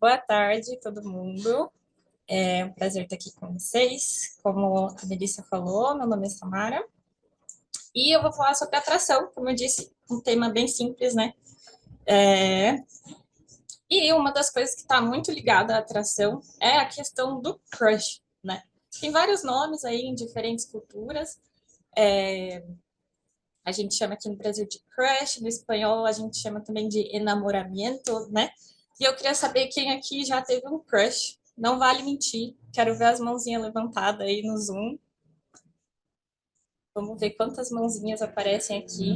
Boa tarde, todo mundo. É um prazer estar aqui com vocês. Como a Melissa falou, meu nome é Samara e eu vou falar sobre atração, como eu disse, um tema bem simples, né? É, E uma das coisas que está muito ligada à atração é a questão do crush, né? Tem vários nomes aí em diferentes culturas. É, A gente chama aqui no Brasil de crush, no espanhol a gente chama também de enamoramento, né? E eu queria saber quem aqui já teve um crush. Não vale mentir. Quero ver as mãozinhas levantadas aí no Zoom. Vamos ver quantas mãozinhas aparecem aqui.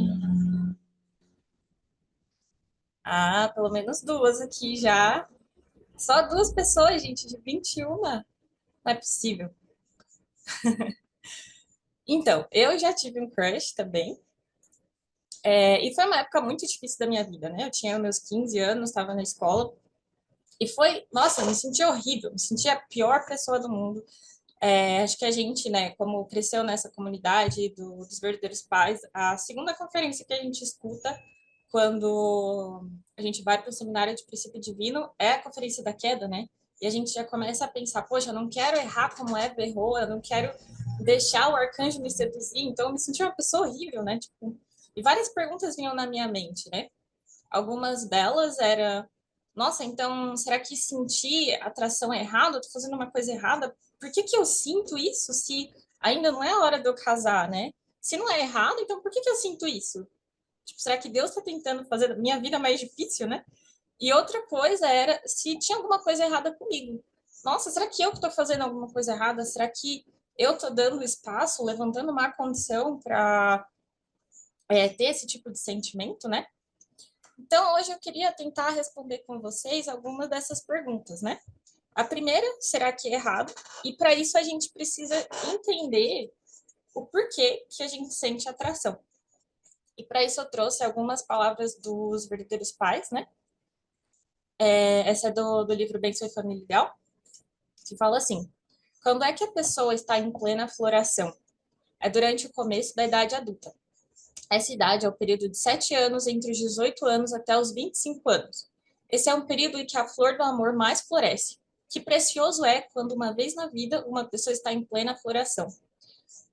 Ah, pelo menos duas aqui já. Só duas pessoas, gente, de 21. Não é possível. Então, eu já tive um crush também. E foi uma época muito difícil da minha vida, né? Eu tinha meus 15 anos, estava na escola. E foi, nossa, eu me senti horrível, me senti a pior pessoa do mundo. Acho que a gente, né, como cresceu nessa comunidade dos verdadeiros pais, a segunda conferência que a gente escuta quando a gente vai para o seminário de princípio divino é a conferência da queda, né? E a gente já começa a pensar, poxa, eu não quero errar como Eva errou, eu não quero deixar o arcanjo me seduzir, então eu me senti uma pessoa horrível, né? Tipo, e várias perguntas vinham na minha mente, né? Algumas delas era, nossa, então será que sentir atração é errado? Eu tô fazendo uma coisa errada? Por que que eu sinto isso se ainda não é a hora de eu casar, né? Se não é errado, então por que que eu sinto isso? Tipo, será que Deus está tentando fazer a minha vida mais difícil, né? E outra coisa era se tinha alguma coisa errada comigo. Nossa, será que eu que estou fazendo alguma coisa errada? Será que eu estou dando espaço, levantando uma condição para ter esse tipo de sentimento, né? Então, hoje eu queria tentar responder com vocês algumas dessas perguntas, né? A primeira, será que é errado? E para isso a gente precisa entender o porquê que a gente sente atração. E para isso eu trouxe algumas palavras dos verdadeiros pais, né? Essa é do livro Bênção e Família Ideal, que fala assim: quando é que a pessoa está em plena floração? É durante o começo da idade adulta. Essa idade é o período de 7 anos entre os 18 anos até os 25 anos. Esse é um período em que a flor do amor mais floresce. Que precioso é quando, uma vez na vida, uma pessoa está em plena floração.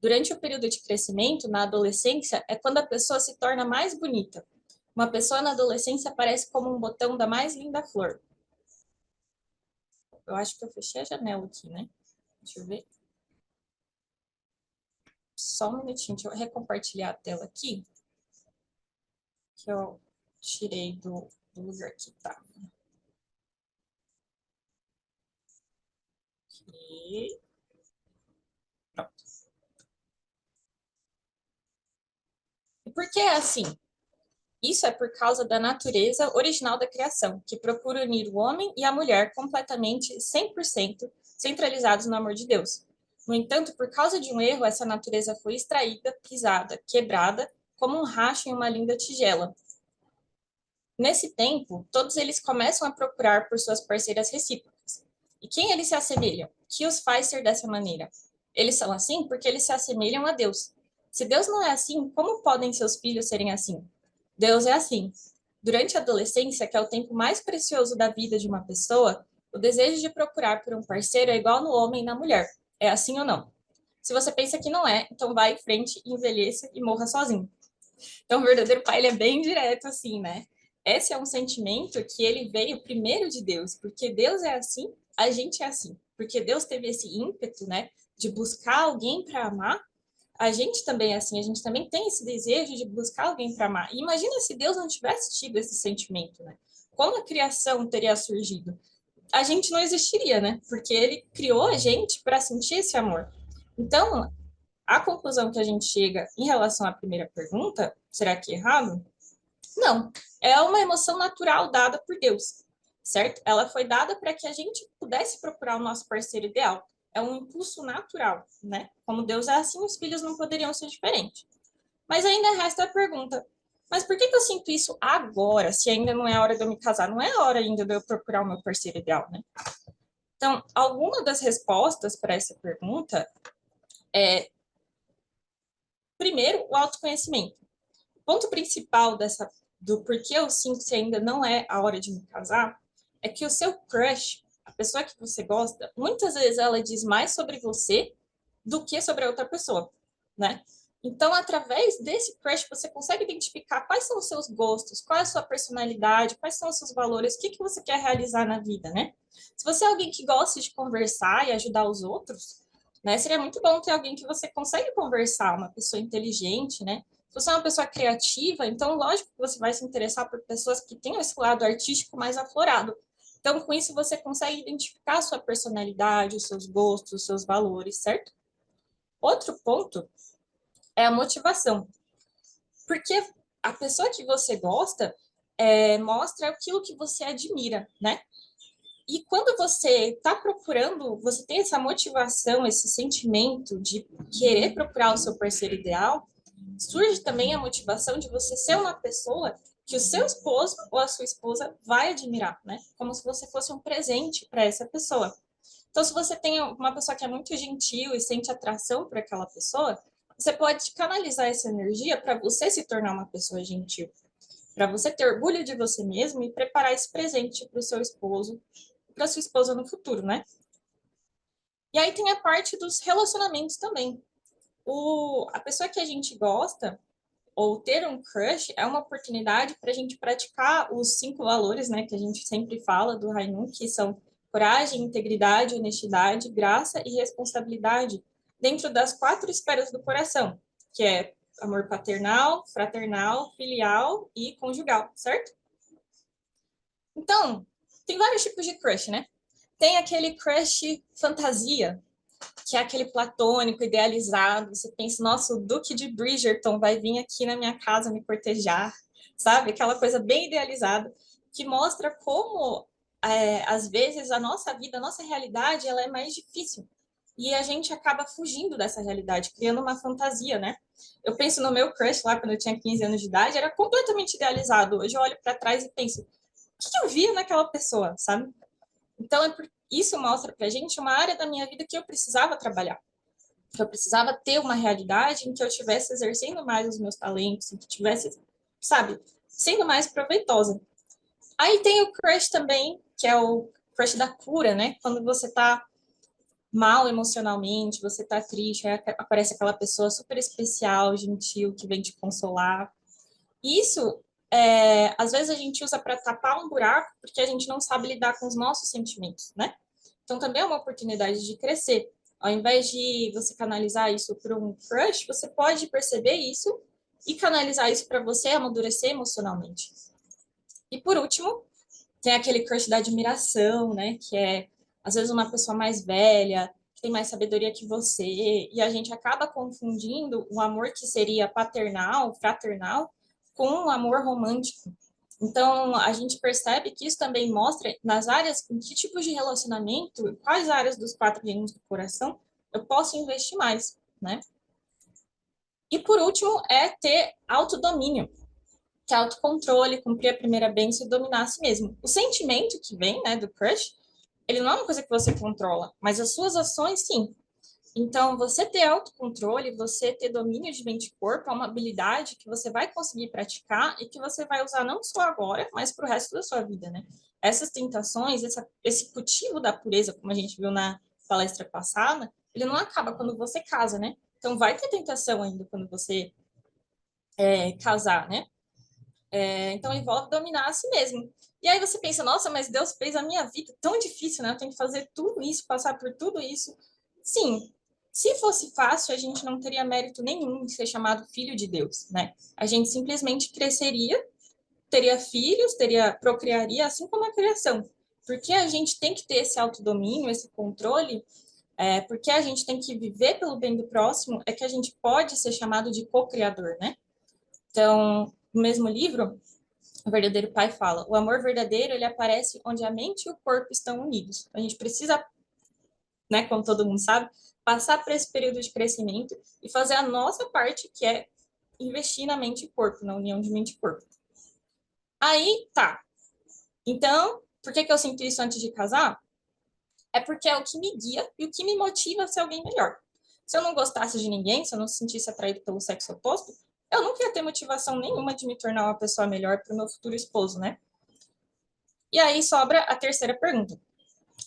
Durante o período de crescimento, na adolescência, é quando a pessoa se torna mais bonita. Uma pessoa na adolescência parece como um botão da mais linda flor. Eu acho que eu fechei a janela aqui, né? Deixa eu ver. Só um minutinho, deixa eu recompartilhar a tela aqui, que eu tirei do lugar que tá. E pronto. E por que é assim? Isso é por causa da natureza original da criação, que procura unir o homem e a mulher completamente, 100%, centralizados no amor de Deus. No entanto, por causa de um erro, essa natureza foi extraída, pisada, quebrada, como um racho em uma linda tigela. Nesse tempo, todos eles começam a procurar por suas parceiras recíprocas. E quem eles se assemelham? Que os faz ser dessa maneira? Eles são assim porque eles se assemelham a Deus. Se Deus não é assim, como podem seus filhos serem assim? Deus é assim. Durante a adolescência, que é o tempo mais precioso da vida de uma pessoa, o desejo de procurar por um parceiro é igual no homem e na mulher. É assim ou não? Se você pensa que não é, então vá em frente, envelheça e morra sozinho. Então, o verdadeiro pai, ele é bem direto, assim, né? Esse é um sentimento que ele veio primeiro de Deus, porque Deus é assim, a gente é assim. Porque Deus teve esse ímpeto, né, de buscar alguém para amar, a gente também é assim, a gente também tem esse desejo de buscar alguém para amar. E imagina se Deus não tivesse tido esse sentimento, né? Como a criação teria surgido? A gente não existiria, né? Porque ele criou a gente para sentir esse amor. Então, a conclusão que a gente chega em relação à primeira pergunta, será que é errado? Não. É uma emoção natural dada por Deus, certo? Ela foi dada para que a gente pudesse procurar o nosso parceiro ideal. É um impulso natural, né? Como Deus é assim, os filhos não poderiam ser diferentes. Mas ainda resta a pergunta: mas por que que eu sinto isso agora, se ainda não é a hora de eu me casar? Não é a hora ainda de eu procurar o meu parceiro ideal, né? Então, alguma das respostas para essa pergunta é, primeiro, o autoconhecimento. O ponto principal do porquê eu sinto se ainda não é a hora de me casar é que o seu crush, a pessoa que você gosta, muitas vezes ela diz mais sobre você do que sobre a outra pessoa, né? Então, através desse crush, você consegue identificar quais são os seus gostos, qual é a sua personalidade, quais são os seus valores, o que que você quer realizar na vida, né? Se você é alguém que gosta de conversar e ajudar os outros, né, seria muito bom ter alguém que você consegue conversar, uma pessoa inteligente, né? Se você é uma pessoa criativa, então, lógico que você vai se interessar por pessoas que tenham esse lado artístico mais aflorado. Então, com isso, você consegue identificar a sua personalidade, os seus gostos, os seus valores, certo? Outro ponto é a motivação. Porque a pessoa que você gosta mostra aquilo que você admira, né? E quando você está procurando, você tem essa motivação, esse sentimento de querer procurar o seu parceiro ideal, surge também a motivação de você ser uma pessoa que o seu esposo ou a sua esposa vai admirar, né? Como se você fosse um presente para essa pessoa. Então, se você tem uma pessoa que é muito gentil e sente atração por aquela pessoa, você pode canalizar essa energia para você se tornar uma pessoa gentil, para você ter orgulho de você mesmo e preparar esse presente para o seu esposo, para sua esposa no futuro, né? E aí tem a parte dos relacionamentos também. A pessoa que a gente gosta, ou ter um crush, é uma oportunidade para a gente praticar os 5 valores, né, que a gente sempre fala do Rainun, que são coragem, integridade, honestidade, graça e responsabilidade, dentro das 4 esferas do coração, que é amor paternal, fraternal, filial e conjugal, certo? Então, tem vários tipos de crush, né? Tem aquele crush fantasia, que é aquele platônico, idealizado. Você pensa, nossa, o Duque de Bridgerton vai vir aqui na minha casa me cortejar, sabe? Aquela coisa bem idealizada, que mostra como, às vezes, a nossa vida, a nossa realidade, ela é mais difícil. E a gente acaba fugindo dessa realidade, criando uma fantasia, né? Eu penso no meu crush lá, quando eu tinha 15 anos de idade, era completamente idealizado. Hoje eu olho para trás e penso, o que eu via naquela pessoa, sabe? Então, isso mostra para a gente uma área da minha vida que eu precisava trabalhar, que eu precisava ter uma realidade em que eu estivesse exercendo mais os meus talentos, em que tivesse, sabe, sendo mais proveitosa. Aí tem o crush também, que é o crush da cura, né? Quando você tá mal emocionalmente, você tá triste, aí aparece aquela pessoa super especial, gentil, que vem te consolar. Isso, às vezes a gente usa para tapar um buraco porque a gente não sabe lidar com os nossos sentimentos, né? Então também é uma oportunidade de crescer. Ao invés de você canalizar isso para um crush, você pode perceber isso e canalizar isso para você amadurecer emocionalmente. E por último, tem aquele crush da admiração, né? Que é às vezes uma pessoa mais velha, que tem mais sabedoria que você, e a gente acaba confundindo o amor que seria paternal, fraternal, com um amor romântico. Então, a gente percebe que isso também mostra nas áreas, em que tipos de relacionamento, quais áreas dos 4 reinos do coração eu posso investir mais, né? E por último, é ter autodomínio, que é autocontrole, cumprir a primeira bênção e dominar a si mesmo. O sentimento que vem, né, do crush, ele não é uma coisa que você controla, mas as suas ações, sim. Então, você ter autocontrole, você ter domínio de mente e corpo é uma habilidade que você vai conseguir praticar e que você vai usar não só agora, mas para o resto da sua vida, né? Essas tentações, esse cultivo da pureza, como a gente viu na palestra passada, ele não acaba quando você casa, né? Então, vai ter tentação ainda quando você casar, né? Então, envolve dominar a si mesmo. E aí você pensa, nossa, mas Deus fez a minha vida tão difícil, né? Eu tenho que fazer tudo isso, passar por tudo isso. Sim, se fosse fácil, a gente não teria mérito nenhum de ser chamado filho de Deus, né? A gente simplesmente cresceria, teria filhos, procriaria, assim como a criação. Porque a gente tem que ter esse autodomínio, esse controle, porque a gente tem que viver pelo bem do próximo, é que a gente pode ser chamado de co-criador, né? Então, no mesmo livro, o verdadeiro pai fala: o amor verdadeiro ele aparece onde a mente e o corpo estão unidos. A gente precisa, né, como todo mundo sabe, passar por esse período de crescimento e fazer a nossa parte, que é investir na mente e corpo, na união de mente e corpo. Aí, tá. Então, por que que eu sinto isso antes de casar? É porque é o que me guia e o que me motiva a ser alguém melhor. Se eu não gostasse de ninguém, se eu não se sentisse atraído pelo sexo oposto, eu nunca ia ter motivação nenhuma de me tornar uma pessoa melhor para o meu futuro esposo, né? E aí sobra a terceira pergunta.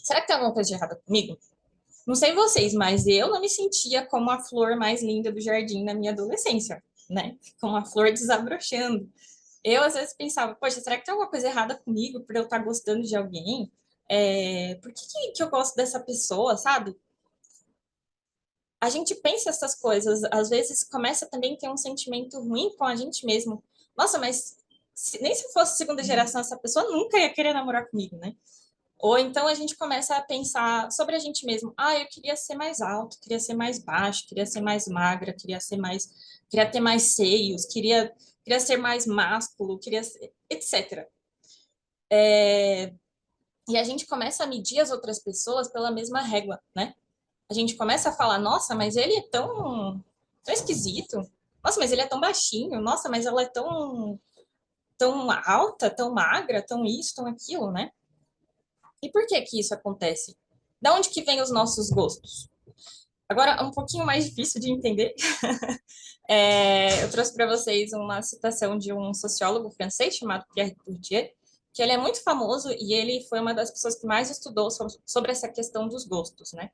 Será que tem alguma coisa de errada comigo? Não sei vocês, mas eu não me sentia como a flor mais linda do jardim na minha adolescência, né? Como a flor desabrochando. Eu, às vezes, pensava, poxa, será que tem alguma coisa errada comigo por eu estar gostando de alguém? Por que eu gosto dessa pessoa, sabe? A gente pensa essas coisas, às vezes começa também a ter um sentimento ruim com a gente mesmo. Nossa, mas nem se fosse segunda geração, essa pessoa nunca ia querer namorar comigo, né? Ou então a gente começa a pensar sobre a gente mesmo. Ah, eu queria ser mais alto, queria ser mais baixo, queria ser mais magra, queria ter mais seios, queria ser mais másculo, etc. E a gente começa a medir as outras pessoas pela mesma régua, né? A gente começa a falar, nossa, mas ele é tão esquisito. Nossa, mas ele é tão baixinho. Nossa, mas ela é tão alta, tão magra, tão isso, tão aquilo, né? E por que que isso acontece? Da onde que vem os nossos gostos? Agora, é um pouquinho mais difícil de entender. Eu trouxe para vocês uma citação de um sociólogo francês chamado Pierre Bourdieu, que ele é muito famoso e ele foi uma das pessoas que mais estudou sobre essa questão dos gostos, né?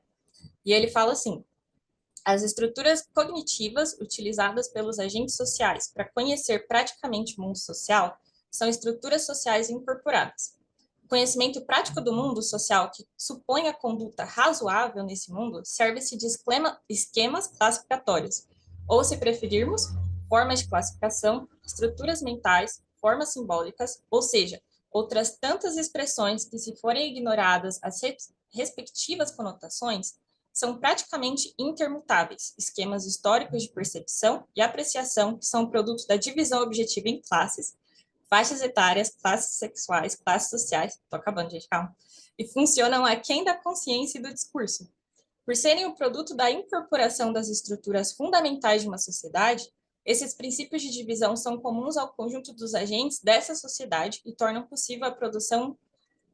E ele fala assim: as estruturas cognitivas utilizadas pelos agentes sociais para conhecer praticamente o mundo social são estruturas sociais incorporadas. O conhecimento prático do mundo social que supõe a conduta razoável nesse mundo serve-se de esquemas classificatórios, ou, se preferirmos, formas de classificação, estruturas mentais, formas simbólicas, ou seja, outras tantas expressões que, se forem ignoradas as respectivas conotações, são praticamente intermutáveis, esquemas históricos de percepção e apreciação que são produtos da divisão objetiva em classes, faixas etárias, classes sexuais, classes sociais, tô acabando, gente, calma, e funcionam aquém da consciência e do discurso. Por serem o produto da incorporação das estruturas fundamentais de uma sociedade, esses princípios de divisão são comuns ao conjunto dos agentes dessa sociedade e tornam possível a produção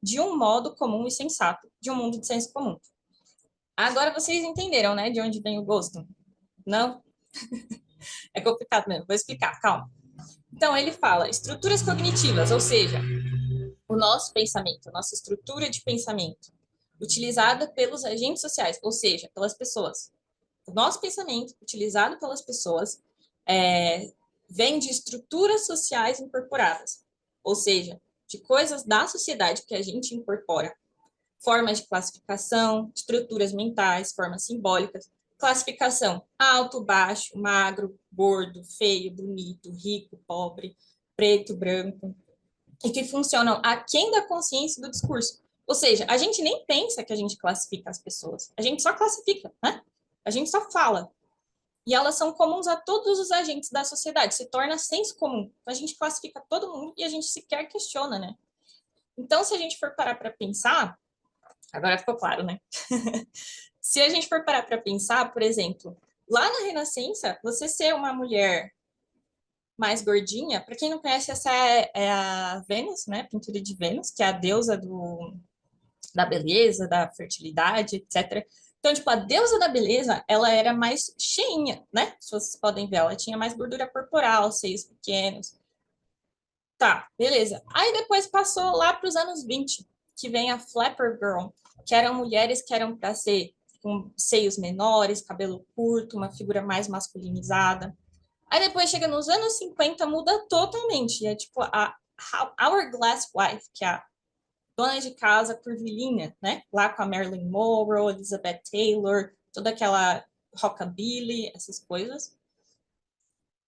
de um modo comum e sensato, de um mundo de senso comum. Agora vocês entenderam, né, de onde vem o gosto? Não? É complicado mesmo, vou explicar, calma. Então, ele fala estruturas cognitivas, ou seja, o nosso pensamento, a nossa estrutura de pensamento, utilizada pelos agentes sociais, ou seja, pelas pessoas. O nosso pensamento, utilizado pelas pessoas, é, vem de estruturas sociais incorporadas, ou seja, de coisas da sociedade que a gente incorpora. Formas de classificação, estruturas mentais, formas simbólicas, classificação alto, baixo, magro, gordo, feio, bonito, rico, pobre, preto, branco, e que funcionam aquém da consciência do discurso. Ou seja, a gente nem pensa que a gente classifica as pessoas, a gente só classifica, né? A gente só fala. E elas são comuns a todos os agentes da sociedade, se torna senso comum. Então, a gente classifica todo mundo e a gente sequer questiona, né? Então, se a gente for parar para pensar, agora ficou claro, né? Se a gente for parar para pensar, por exemplo, lá na Renascença, você ser uma mulher mais gordinha, para quem não conhece, essa é a Vênus, né? Pintura de Vênus, que é a deusa da beleza, da fertilidade, etc. Então, tipo, a deusa da beleza, ela era mais cheinha, né? Se vocês podem ver, ela tinha mais gordura corporal, seios pequenos. Tá, beleza. Aí depois passou lá para os anos 20, que vem a Flapper Girl, que eram mulheres que eram para ser com seios menores, cabelo curto, uma figura mais masculinizada. Aí depois chega nos anos 50, muda totalmente. É tipo a Hourglass Wife, que é a dona de casa curvilínea, né? Lá com a Marilyn Monroe, Elizabeth Taylor, toda aquela rockabilly, essas coisas.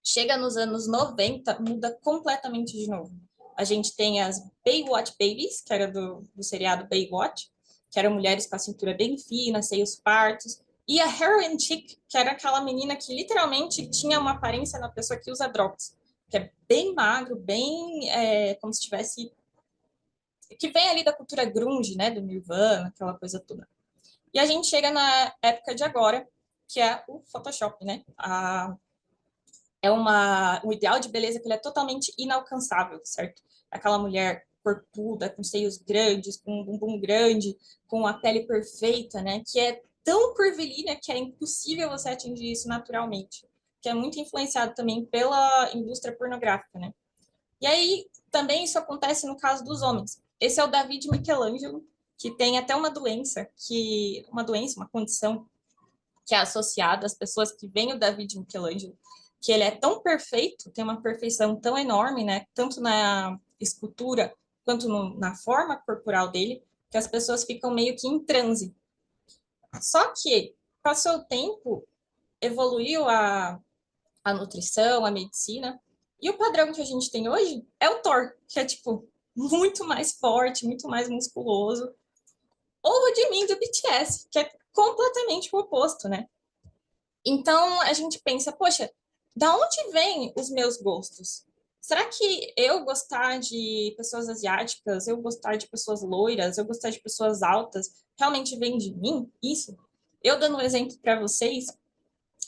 Chega nos anos 90, muda completamente de novo. A gente tem as Baywatch Babies, que era do seriado Baywatch, que eram mulheres com a cintura bem fina, seios fartos, e a Heroin Chick, que era aquela menina que literalmente tinha uma aparência na pessoa que usa drogas, que é bem magro, bem como se tivesse... que vem ali da cultura grunge, né, do Nirvana, aquela coisa toda. E a gente chega na época de agora, que é o Photoshop, né? Um ideal de beleza que ele é totalmente inalcançável, certo? Aquela mulher corpuda, com seios grandes, com um bumbum grande, com a pele perfeita, né? Que é tão curvilínea que é impossível você atingir isso naturalmente. Que é muito influenciado também pela indústria pornográfica, né? E aí, também isso acontece no caso dos homens. Esse é o David Michelangelo, que tem até uma condição que é associada às pessoas que veem o David Michelangelo, que ele é tão perfeito, tem uma perfeição tão enorme, né? Tanto na escultura quanto na forma corporal dele, que as pessoas ficam meio que em transe. Só que, passou o tempo, evoluiu a nutrição, a medicina, e o padrão que a gente tem hoje é o Thor, que é, tipo, muito mais forte, muito mais musculoso. Ou o de mim do BTS, que é completamente o oposto, né? Então a gente pensa, poxa, da onde vêm os meus gostos? Será que eu gostar de pessoas asiáticas, eu gostar de pessoas loiras, eu gostar de pessoas altas, realmente vem de mim? Isso? Eu dando um exemplo para vocês,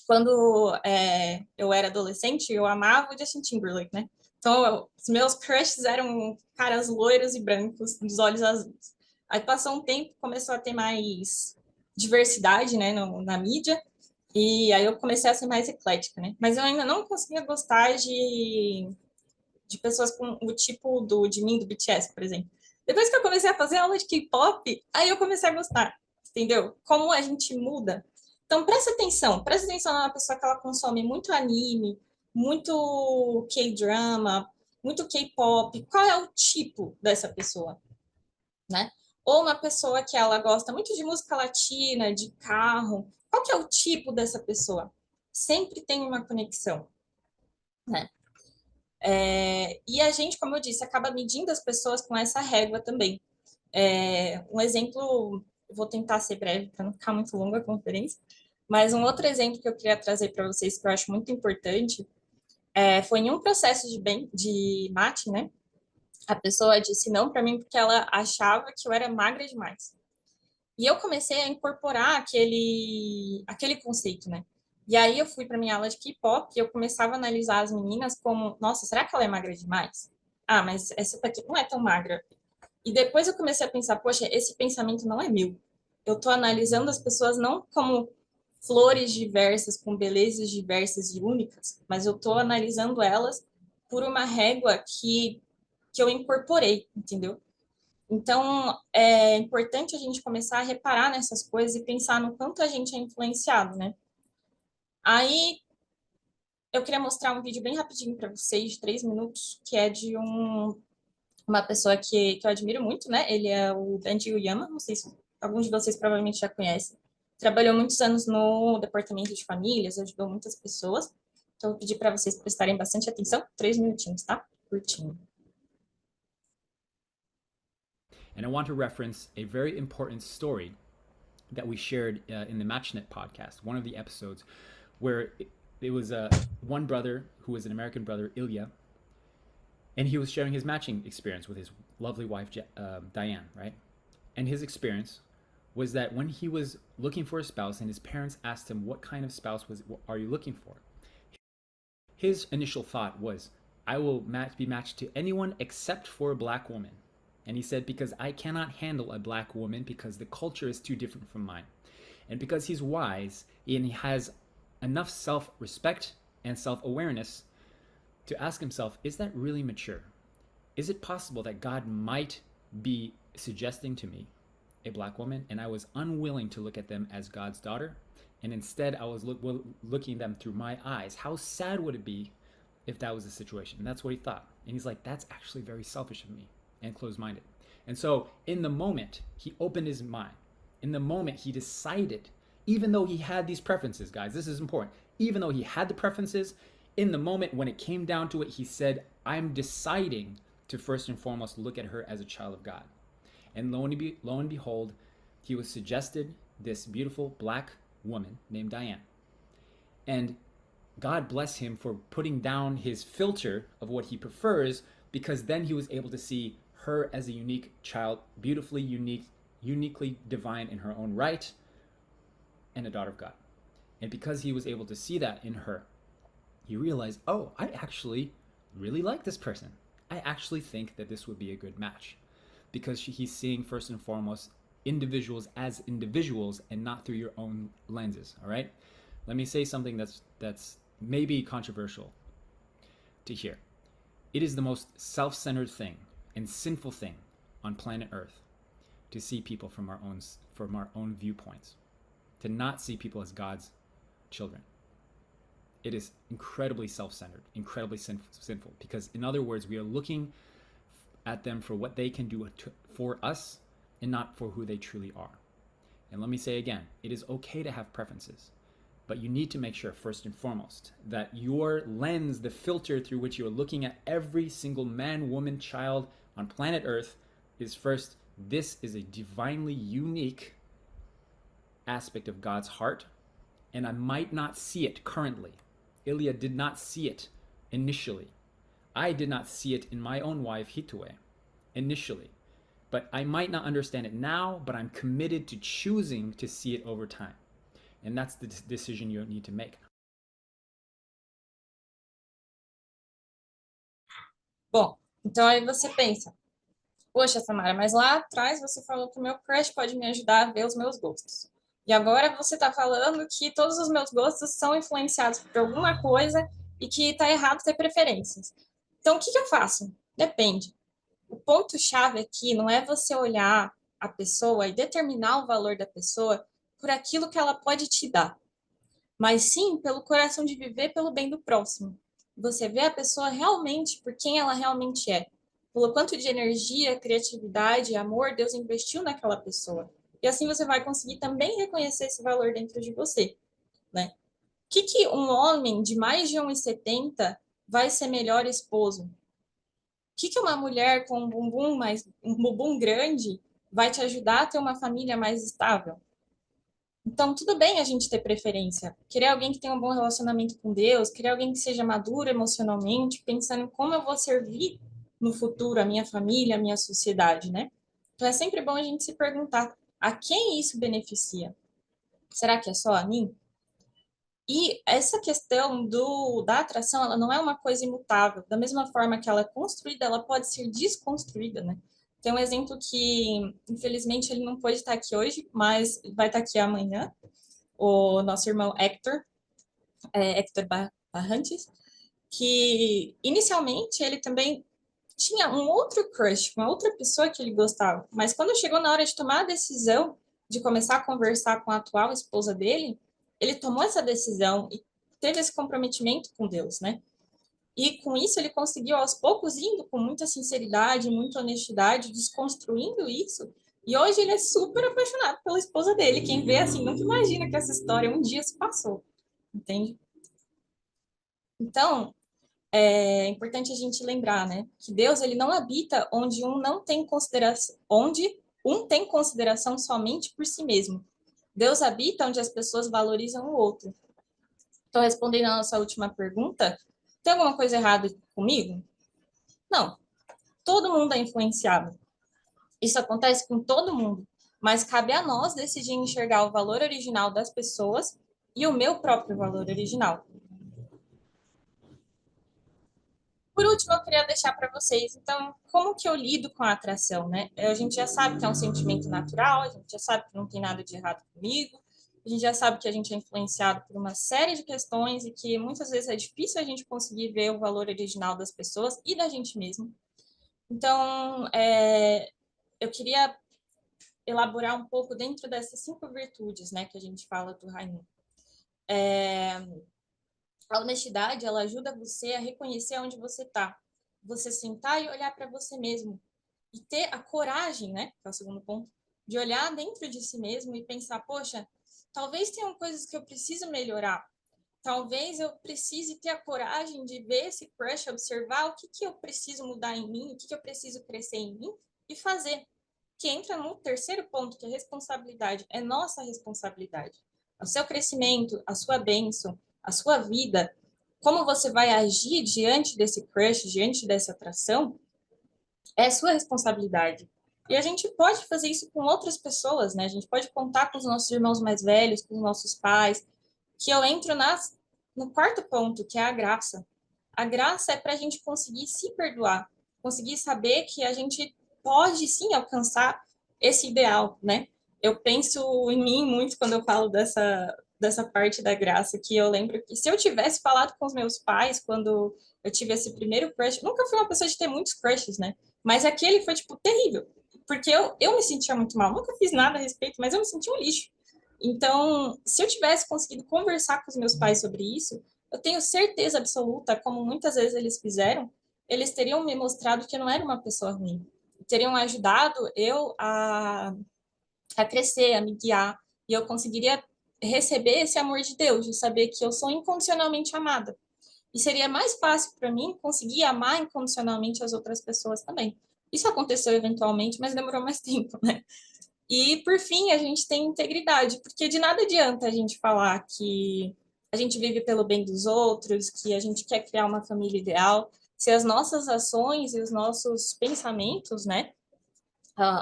quando eu era adolescente, eu amava o Justin Timberlake, né? Então, os meus crushes eram caras loiros e brancos, dos olhos azuis. Aí passou um tempo, começou a ter mais diversidade, né, na mídia, e aí eu comecei a ser mais eclética, né? Mas eu ainda não conseguia gostar de pessoas com o tipo de mim, do BTS, por exemplo. Depois que eu comecei a fazer aula de K-pop, aí eu comecei a gostar, entendeu? Como a gente muda. Então, presta atenção na pessoa que ela consome muito anime, muito K-drama, muito K-pop. Qual é o tipo dessa pessoa, né? Ou uma pessoa que ela gosta muito de música latina, de carro. Qual que é o tipo dessa pessoa? Sempre tem uma conexão, né? E a gente, como eu disse, acaba medindo as pessoas com essa régua também. Um exemplo, vou tentar ser breve para não ficar muito longa a conferência, mas um outro exemplo que eu queria trazer para vocês, que eu acho muito importante, foi em um processo de mate, né? A pessoa disse não para mim porque ela achava que eu era magra demais. E eu comecei a incorporar aquele conceito, né? E aí eu fui para minha aula de K-pop e eu começava a analisar as meninas como, nossa, será que ela é magra demais? Ah, mas essa daqui não é tão magra. E depois eu comecei a pensar, poxa, esse pensamento não é meu. Eu estou analisando as pessoas não como flores diversas, com belezas diversas e únicas, mas eu estou analisando elas por uma régua que eu incorporei, entendeu? Então, é importante a gente começar a reparar nessas coisas e pensar no quanto a gente é influenciado, né? Aí, eu queria mostrar um vídeo bem rapidinho para vocês, de 3 minutos, que é de uma pessoa que eu admiro muito, né? Ele é o Benji Uyama, não sei se alguns de vocês provavelmente já conhecem. Trabalhou muitos anos no departamento de famílias, ajudou muitas pessoas. Então, eu vou pedir para vocês prestarem bastante atenção. 3 minutinhos, tá? Curtinho. And I want to reference a very important story that we shared in the MatchNet podcast, one of the episodes, where it was one brother who was an American brother, Ilya, and he was sharing his matching experience with his lovely wife, Diane, right? And his experience was that when he was looking for a spouse and his parents asked him, what kind of spouse are you looking for? His initial thought was, I will be matched to anyone except for a black woman. And he said, because I cannot handle a black woman because the culture is too different from mine. And because he's wise and he has enough self-respect and self-awareness to ask himself, is that really mature? Is it possible that God might be suggesting to me a black woman and I was unwilling to look at them as God's daughter? And instead I was looking at them through my eyes. How sad would it be if that was the situation? And that's what he thought. And he's like, that's actually very selfish of me and closed-minded. And so in the moment, he opened his mind. In the moment, he decided, even though he had these preferences, guys, this is important. Even though he had the preferences, in the moment when it came down to it, he said, I'm deciding to first and foremost look at her as a child of God. And lo and behold, he was suggested this beautiful black woman named Diane. And God bless him for putting down his filter of what he prefers, because then he was able to see her as a unique child, beautifully unique, uniquely divine in her own right, and a daughter of God. And because he was able to see that in her, he realized, oh, I actually really like this person. I actually think that this would be a good match, because he's seeing first and foremost individuals as individuals and not through your own lenses. All right, let me say something that's maybe controversial to hear. It is the most self-centered thing and sinful thing on planet Earth to see people from our own viewpoints, to not see people as God's children. It is incredibly self-centered, incredibly sinful, because in other words, we are looking at them for what they can do for us and not for who they truly are. And let me say again, it is okay to have preferences, but you need to make sure first and foremost that your lens, the filter through which you're looking at every single man, woman, child on planet Earth is first, this is a divinely unique aspect of God's heart, and I might not see it currently. Ilya did not see it initially. I did not see it in my own wife, Hitue, initially. But I might not understand it now, but I'm committed to choosing to see it over time. And that's the decision you need to make. Bom, então aí você pensa, poxa, Samara, mas lá atrás você falou que o meu crush pode me ajudar a ver os meus gostos. E agora você está falando que todos os meus gostos são influenciados por alguma coisa e que está errado ter preferências. Então, o que eu faço? Depende. O ponto-chave aqui não é você olhar a pessoa e determinar o valor da pessoa por aquilo que ela pode te dar, mas sim pelo coração de viver pelo bem do próximo. Você vê a pessoa realmente por quem ela realmente é, pelo quanto de energia, criatividade e amor Deus investiu naquela pessoa. E assim você vai conseguir também reconhecer esse valor dentro de você, né? O que um homem de mais de 1,70 vai ser melhor esposo? O que uma mulher com um bumbum grande vai te ajudar a ter uma família mais estável? Então, tudo bem a gente ter preferência. Querer alguém que tenha um bom relacionamento com Deus, querer alguém que seja maduro emocionalmente, pensando em como eu vou servir no futuro a minha família, a minha sociedade, né? Então, é sempre bom a gente se perguntar a quem isso beneficia. Será que é só a mim? E essa questão da atração, ela não é uma coisa imutável. Da mesma forma que ela é construída, ela pode ser desconstruída, né? Tem um exemplo que, infelizmente, ele não pôde estar aqui hoje, mas vai estar aqui amanhã. O nosso irmão Hector, Hector Barrantes, que inicialmente ele também tinha um outro crush, uma outra pessoa que ele gostava. Mas quando chegou na hora de tomar a decisão de começar a conversar com a atual esposa dele, ele tomou essa decisão e teve esse comprometimento com Deus, né? E com isso ele conseguiu aos poucos indo com muita sinceridade, muita honestidade, desconstruindo isso. E hoje ele é super apaixonado pela esposa dele. Quem vê assim nunca imagina que essa história um dia se passou, entende? Então, é importante a gente lembrar, né, que Deus ele não habita onde um não tem consideração, onde um tem consideração somente por si mesmo. Deus habita onde as pessoas valorizam o outro. Então, respondendo a nossa última pergunta, tem alguma coisa errada comigo? Não. Todo mundo é influenciado. Isso acontece com todo mundo, mas cabe a nós decidir enxergar o valor original das pessoas e o meu próprio valor original. Por último, eu queria deixar para vocês, então, como que eu lido com a atração, né? A gente já sabe que é um sentimento natural, a gente já sabe que não tem nada de errado comigo, a gente já sabe que a gente é influenciado por uma série de questões e que muitas vezes é difícil a gente conseguir ver o valor original das pessoas e da gente mesmo. Então, eu queria elaborar um pouco dentro dessas 5 virtudes, né, que a gente fala do Raimundo. A honestidade, ela ajuda você a reconhecer onde você está. Você sentar e olhar para você mesmo. E ter a coragem, né, que é o segundo ponto, de olhar dentro de si mesmo e pensar, poxa, talvez tenham coisas que eu preciso melhorar. Talvez eu precise ter a coragem de ver esse crush, observar o que eu preciso mudar em mim, o que eu preciso crescer em mim e fazer. Que entra no terceiro ponto, que é responsabilidade. É nossa responsabilidade. O seu crescimento, a sua bênção, a sua vida, como você vai agir diante desse crush, diante dessa atração, é sua responsabilidade. E a gente pode fazer isso com outras pessoas, né? A gente pode contar com os nossos irmãos mais velhos, com os nossos pais, que eu entro no quarto ponto, que é a graça. A graça é para a gente conseguir se perdoar, conseguir saber que a gente pode sim alcançar esse ideal, né? Eu penso em mim muito quando eu falo dessa parte da graça, que eu lembro que se eu tivesse falado com os meus pais quando eu tive esse primeiro crush, nunca fui uma pessoa de ter muitos crushes, né? Mas aquele foi, tipo, terrível. porque eu me sentia muito mal, nunca fiz nada a respeito, mas eu me sentia um lixo. Então, se eu tivesse conseguido conversar com os meus pais sobre isso, eu tenho certeza absoluta, como muitas vezes eles fizeram, eles teriam me mostrado que eu não era uma pessoa ruim. Teriam ajudado eu a crescer, a me guiar, e eu conseguiria receber esse amor de Deus, de saber que eu sou incondicionalmente amada. E seria mais fácil para mim conseguir amar incondicionalmente as outras pessoas também. Isso aconteceu eventualmente, mas demorou mais tempo, né? E, por fim, a gente tem integridade, porque de nada adianta a gente falar que a gente vive pelo bem dos outros, que a gente quer criar uma família ideal, se as nossas ações e os nossos pensamentos, né,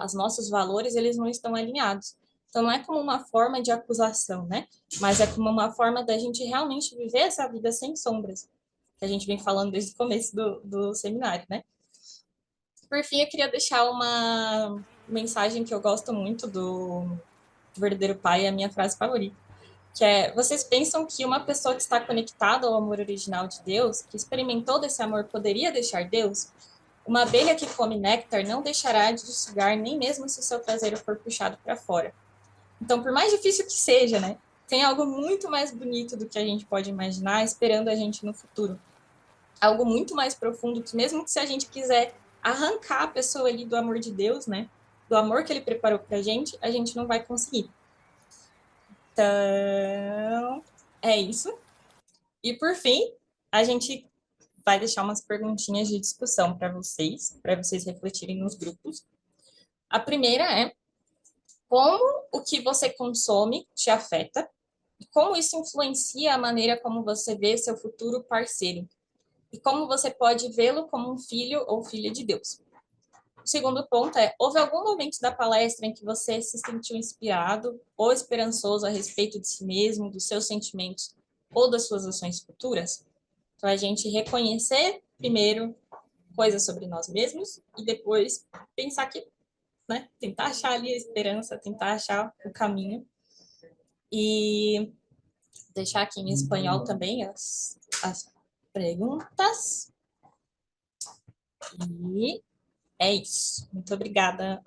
os nossos valores, eles não estão alinhados. Então, não é como uma forma de acusação, né? Mas é como uma forma da gente realmente viver essa vida sem sombras, que a gente vem falando desde o começo do seminário, né? Por fim, eu queria deixar uma mensagem que eu gosto muito do Verdadeiro Pai, é a minha frase favorita, que é: vocês pensam que uma pessoa que está conectada ao amor original de Deus, que experimentou desse amor, poderia deixar Deus? Uma abelha que come néctar não deixará de sugar, nem mesmo se o seu traseiro for puxado para fora. Então, por mais difícil que seja, né, tem algo muito mais bonito do que a gente pode imaginar esperando a gente no futuro. Algo muito mais profundo que, mesmo que se a gente quiser arrancar a pessoa ali do amor de Deus, né, do amor que ele preparou para a gente não vai conseguir. Então, é isso. E por fim, a gente vai deixar umas perguntinhas de discussão para vocês refletirem nos grupos. A primeira é: como o que você consome te afeta e como isso influencia a maneira como você vê seu futuro parceiro e como você pode vê-lo como um filho ou filha de Deus. O segundo ponto é: houve algum momento da palestra em que você se sentiu inspirado ou esperançoso a respeito de si mesmo, dos seus sentimentos ou das suas ações futuras? Então, a gente reconhecer primeiro coisas sobre nós mesmos e depois pensar que, né, tentar achar ali a esperança, tentar achar o caminho. E deixar aqui em espanhol também as perguntas. E é isso. Muito obrigada.